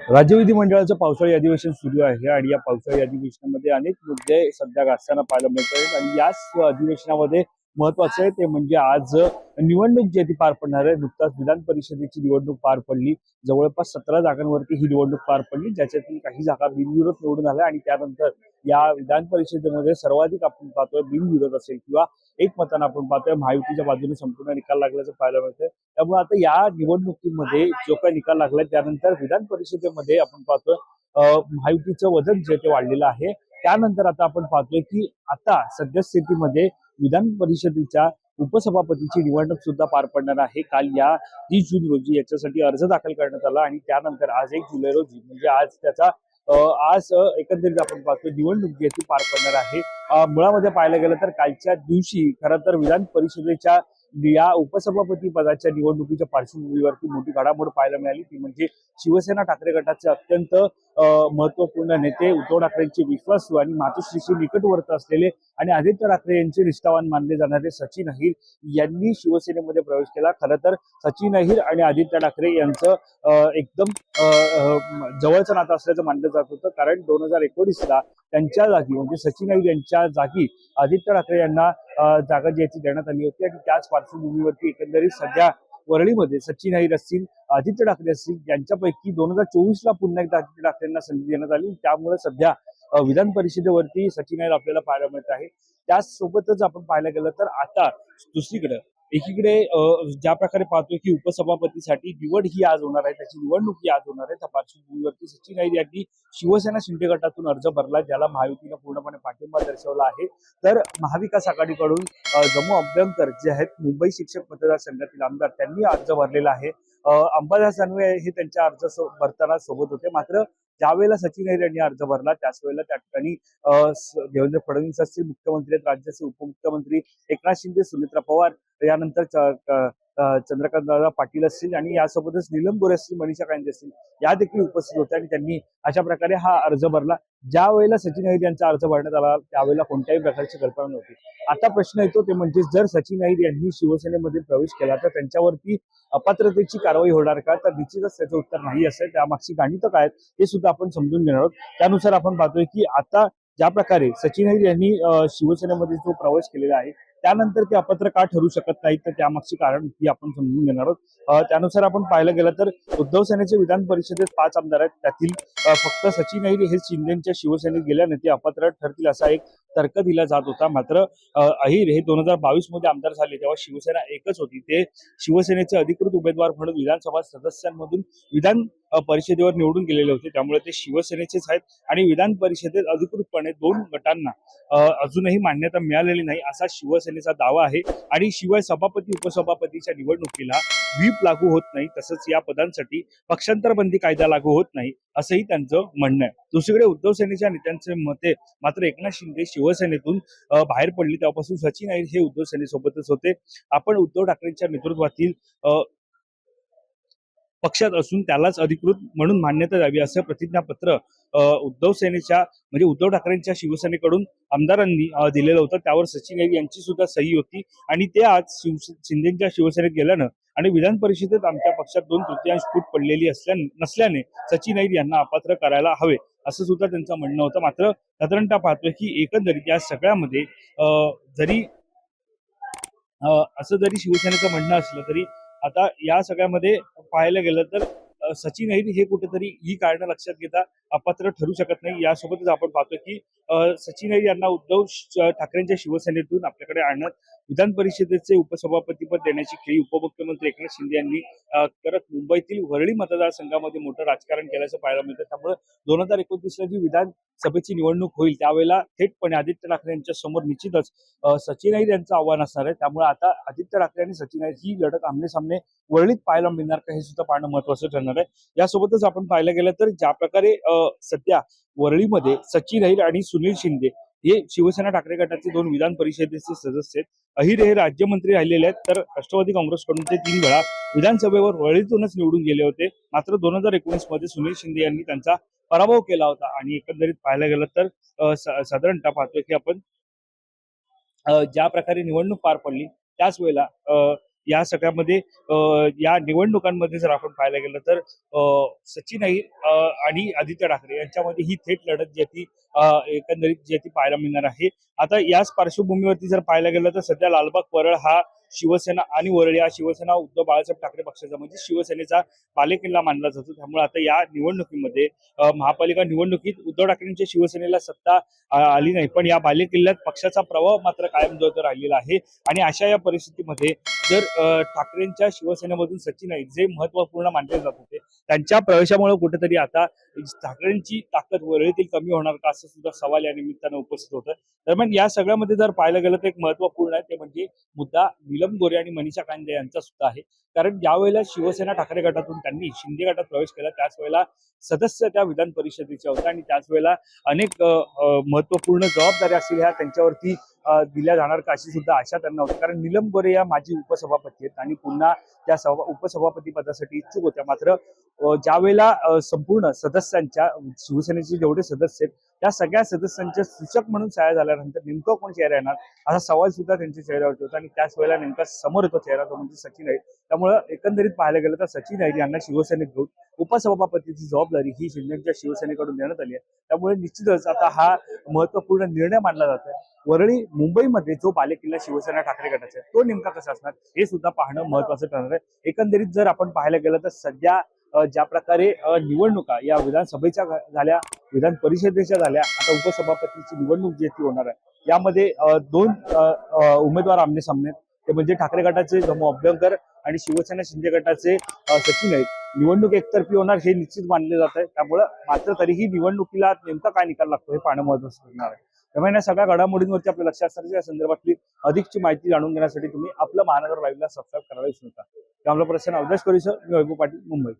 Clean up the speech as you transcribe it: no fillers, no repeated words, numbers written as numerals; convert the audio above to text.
राज्य विधिमंडळाचं पावसाळी अधिवेशन सुरू आहे आणि या पावसाळी अधिवेशनामध्ये अनेक मुद्दे सध्या गाजताना पाहायला मिळत आहेत आणि याच अधिवेशनामध्ये महत्वाचं आहे ते म्हणजे आज निवडणूक जी आहे ती पार पडणार आहे। नुकताच विधान परिषदेची निवडणूक पार पडली। जवळपास 17 जागांवरती ही निवडणूक पार पडली, ज्याच्यातील काही जागा बिनविरोध निवडून आल्या आणि त्यानंतर या विधान परिषदेमध्ये सर्वाधिक आपण पाहतोय बिनविरोध असेल किंवा एकमतानं आपण पाहतोय महायुतीच्या बाजूने संपूर्ण निकाल लागल्याचं पाहायला मिळतंय। त्यामुळे आता या निवडणुकीमध्ये जो काही निकाल लागलाय त्यानंतर विधान परिषदेमध्ये आपण पाहतोय महायुतीचं वजन जे ते वाढलेलं आहे। त्यानंतर आता आपण पाहतोय की आता सद्यस्थितीमध्ये विधान परिषदेच्या उपसभापतीची निवडणूक सुद्धा पार पडणार आहे। काल या 30 जून रोजी याच्यासाठी अर्ज दाखल करण्यात आला आणि त्यानंतर आज 1 जुलै रोजी म्हणजे आज त्याचा आज एकंदरीत आपण पाहतोय निवडणूक जी ती पार पडणार आहे। मुळामध्ये पाहायला गेलं तर कालच्या दिवशी खरं तर विधान परिषदेच्या या उपसभापती पदाच्या निवडणुकीच्या पार्श्वभूमीवरती मोठी घडामोड पाहायला मिळाली, ती म्हणजे शिवसेना ठाकरे गटाचे अत्यंत महत्वपूर्ण नेते उद्धव ठाकरेंचे विश्वासू आणि मातोश्रीशी निकटवर्त असलेले आणि आदित्य ठाकरे यांचे निष्ठावान मानले जाणारे सचिन अहिर यांनी शिवसेनेमध्ये प्रवेश केला। खरं तर सचिन अहिर आणि आदित्य ठाकरे यांचं एकदम जवळचं नातं असल्याचं मानलं जात होतं, कारण 2019ला त्यांच्या जागी म्हणजे सचिन अहिर यांच्या जागी आदित्य ठाकरे यांना जागा जी देण्यात आली होती आणि त्याच पार्श्वभूमीवरती एकंदरीत सध्या वरळीमध्ये सचिन अहिर असतील, आदित्य ठाकरे असतील, यांच्यापैकी 2024ला पुन्हा एकदा आदित्य ठाकरेंना संधी देण्यात आली। त्यामुळे सध्या विधान परिषदेवरती सचिन अहिर आपल्याला पाहायला मिळत आहे। त्याचसोबतच आपण पाहायला गेलं तर आता दुसरीकडे एकीकडे ज्या प्रकारे पाहतोय की उपसभापतीसाठी निवड ही आज होणार आहे, त्याची निवडणूक ही आज होणार आहे। त्या पार्श्वभूमीवरती सचिन अहिर यांनी शिवसेना शिंदे गटातून अर्ज भरला, ज्याला महायुतीनं पूर्णपणे पाठिंबा दर्शवला आहे। तर महाविकास आघाडीकडून जम्मू अभ्यंकर जे आहेत मुंबई शिक्षक मतदारसंघातील आमदार त्यांनी अर्ज भरलेला आहे। अंबादास दानवे हे त्यांच्या अर्ज भरताना सोबत होते, मात्र ज्या वेळेला सचिन अहिर यांनी अर्ज भरला त्याच वेळेला त्या ठिकाणी देवेंद्र फडणवीस असतील, मुख्यमंत्री आहेत, राज्याचे उपमुख्यमंत्री एकनाथ शिंदे, सुनेत्रा पवार, यानंतर चंद्रकांत दादा पाटील असतील आणि यासोबतच नीलम गोरे असतील, मनीषा कांदे असतील, या देखील उपस्थित होत्या आणि त्यांनी अशा प्रकारे हा अर्ज भरला। ज्या वेळेला सचिन अहिर यांचा अर्ज भरण्यात आला त्यावेळेला कोणत्याही प्रकारची कल्पना नव्हती। आता प्रश्न येतो ते म्हणजे जर सचिन अहिर यांनी शिवसेनेमध्ये प्रवेश केला तर त्यांच्यावरती अपात्रतेची कारवाई होणार का? तर निश्चितच त्याचं उत्तर नाही असेल। त्यामागची गणितं काय हे सुद्धा आपण समजून घेणार आहोत। त्यानुसार आपण पाहतोय की आता ज्या प्रकारे सचिन अहिर यांनी शिवसेनेमध्ये जो प्रवेश केलेला आहे त्यानंतर ते अपात्र का ठरू शकत नाहीत, तर त्यामागची कारण ही आपण समजून घेणार आहोत। त्यानुसार आपण पाहायला गेलं तर उद्धव सेनेचे विधान परिषदेत 5 आमदार आहेत, त्यातील फक्त सचिन अहिर हे शिंदेच्या शिवसेनेत गेल्याने ते अपात्र ठरतील असा एक तर्क दिला जात होता। मात्र अहिर हे 2022 मध्ये आमदार झाले तेव्हा शिवसेना एकच होती, ते शिवसेनेचे अधिकृत उमेदवार म्हणून विधानसभा सदस्यांमधून विधान परिषदेवर निवडून गेलेले होते, त्यामुळे ते शिवसेनेचेच आहेत आणि विधान परिषदेत अधिकृतपणे 2 गटांना अजूनही मान्यता मिळालेली नाही असा शिवसेनेचा दावा आहे आणि शिवाय सभापती उपसभापतीच्या निवडणुकीला व्हीप लागू होत नाही, तसंच या पदांसाठी पक्षांतर बंदी कायदा लागू होत नाही असंही त्यांचं म्हणणं आहे। दुसरीकडे उद्धव सेनेच्या नेत्यांचे मते मात्र एकनाथ शिंदे शिवसेनेतून बाहेर पडली तेव्हापासून सचिन अहिर हे उद्धव सेनेसोबतच होते। आपण उद्धव ठाकरेंच्या नेतृत्वातील पक्षात असून त्यालाच अधिकृत म्हणून मान्यता द्यावी असं प्रतिज्ञापत्र उद्धव सेनेच्या म्हणजे उद्धव ठाकरेंच्या शिवसेनेकडून आमदारांनी दिलेलं होतं। त्यावर सचिन अहिर यांची सुद्धा सही होती आणि ते आज शिंदेच्या शिवसेनेत गेल्यानं आणि विधान परिषदेत आमच्या पक्षात 2/3 फूट पडलेली नसल्याने सचिन अहिर यांना अपात्र करायला हवे असं सुद्धा त्यांचं म्हणणं होतं। मात्र साधारणतः पाहतोय की एकंदरीत या सगळ्यामध्ये जरी असं जरी शिवसेनेचं म्हणणं असलं तरी आता या सगळ्यामध्ये पाहायला गेलं तर सचिन अहिर हे कुठेतरी ही कारणं लक्षात घेता अपात्र ठरू शकत नाही। यासोबतच आपण पाहतोय की सचिन अहिर यांना उद्धव ठाकरेंच्या शिवसेनेतून आपल्याकडे आणत विधान परिषदेचे उपसभापतीपद देण्याची खेळी उपमुख्यमंत्री एकनाथ शिंदे यांनी करत मुंबईतील वरळी मतदारसंघामध्ये मोठं राजकारण केल्याचं पाहायला मिळतं। त्यामुळे 2029ला जी विधानसभेची निवडणूक होईल त्यावेळेला थेटपणे आदित्य ठाकरे यांच्या समोर निश्चितच सचिन अहिर यांचं आव्हान असणार आहे। त्यामुळे आता आदित्य ठाकरे आणि सचिन अहिर ही लढत आमने सामने वरळीत पाहायला मिळणार का हे सुद्धा पाहणं महत्वाचं ठरणार आहे। यासोबतच आपण पाहायला गेलं तर ज्या प्रकारे सध्या वरळीमध्ये सचिन अहिर आणि सुनील शिंदे हे शिवसेना ठाकरे गटाचे 2 विधान परिषदेचे सदस्य आहेत। अहिर हे राज्यमंत्री राहिलेले आहेत, तर राष्ट्रवादी काँग्रेसकडून ते 3 वेळा विधानसभेवर वरळीतूनच निवडून गेले होते। मात्र 2019 मध्ये सुनील शिंदे यांनी त्यांचा पराभव केला होता आणि एकंदरीत पाहायला गेलं तर साधारणतः पाहतोय की आपण ज्या प्रकारे निवडणूक पार पडली त्याच वेळेला या सगळ्यामध्ये या निवडणुकांमध्ये जर आपण पाहायला गेलं तर सचिन अहिर आणि आदित्य ठाकरे यांच्यामध्ये ही थेट लढत जी आहे ती एकंदरीत जी आहे ती पाहायला मिळणार आहे. आता याच पार्श्वभूमीवरती जर पाहायला गेलं तर सध्या लालबाग परळ हा शिवसेना आणि वरळ या शिवसेना उद्धव बाळासाहेब ठाकरे पक्षाचा म्हणजे शिवसेनेचा बालेकिल्ला मानला जातो. त्यामुळे आता या निवडणुकीमध्ये महापालिका निवडणुकीत उद्धव ठाकरेंच्या शिवसेनेला सत्ता आली नाही, पण या बालेकिल्ल्यात पक्षाचा प्रभाव मात्र कायम जो राहिलेला आहे. आणि अशा या परिस्थितीमध्ये जर ठाकरेंच्या शिवसेनेमधून सचिन अहिर जे महत्वपूर्ण मानले जात होते त्यांच्या प्रवेशामुळे कुठेतरी आता ठाकरेंची ताकद वरळीतील कमी होणार का असं सुद्धा सवाल या निमित्तानं उपस्थित होतं. दरम्यान या सगळ्यामध्ये जर पाहायला गेलं तर एक महत्वपूर्ण आहे ते म्हणजे मुद्दा नीलम गोरे आणि मनीषा कांदे यांचा सुद्धा आहे. कारण ज्यावेळेला शिवसेना ठाकरे गटातून त्यांनी शिंदे गटात प्रवेश केला त्याच वेळेला सदस्य त्या विधान परिषदेच्या होत्या आणि त्याच वेळेला अनेक महत्वपूर्ण जबाबदाऱ्या असतील ह्या त्यांच्यावरती दिल्या जाणार का अशी सुद्धा आशा त्यांना होती. कारण नीलम गोरे या माजी उपसभापती आहेत आणि पुन्हा त्या उपसभापती पदासाठी इच्छुक होत्या. मात्र ज्या वेळेला संपूर्ण सदस्यांच्या शिवसेनेचे जेवढे सदस्य आहेत त्या सगळ्या सदस्यांच्या सूचक म्हणून सह्या झाल्यानंतर नेमकं कोण चेहरा येणार असा सवाल सुद्धा त्यांच्या चेहऱ्यावरती होता आणि त्याच वेळेला नेमका समोर येतो चेहरा तो म्हणजे सचिन अहिर. त्यामुळे एकंदरीत पाहायला गेलं तर सचिन अहिर यांना शिवसेनेत घेऊन उपसभापतीची जबाबदारी ही शिंदेच्या शिवसेनेकडून देण्यात आली आहे. त्यामुळे निश्चितच आता हा महत्वपूर्ण निर्णय मानला जातोय. वरळी मुंबईमध्ये जो बालेकिल्ला शिवसेना ठाकरे गटाचा आहे तो नेमका कसा असणार हे सुद्धा पाहणं महत्वाचं ठरणार आहे. एकंदरीत जर आपण पाहायला गेलं तर सध्या ज्या प्रकारे निवडणुका या विधानसभेच्या झाल्या, विधान परिषदेच्या झाल्या, आता उपसभापतीची निवडणूक जी ती होणार आहे यामध्ये दोन उमेदवार आमने सामने ते म्हणजे ठाकरे गटाचे जमू अभ्यंकर आणि शिवसेना शिंदे गटाचे सचिन अहिर. निवडणूक एकतर्फी होणार हे निश्चित मानले जात आहे. त्यामुळे मात्र तरीही निवडणुकीला नेमका काय निकाल लागतो हे पाहणं महत्वाचं ठरणार आहे. त्यामुळे या सगळ्या घडामोडींवरती आपल्या लक्ष असणाऱ्या या संदर्भातली अधिकची माहिती जाणून घेण्यासाठी तुम्ही आपलं महानगर लाईव्हला सबस्क्राईब करायला विसरू नका. त्यामुळे प्रश्न अवधेश करीसर, मी वैभव पाटील, मुंबई.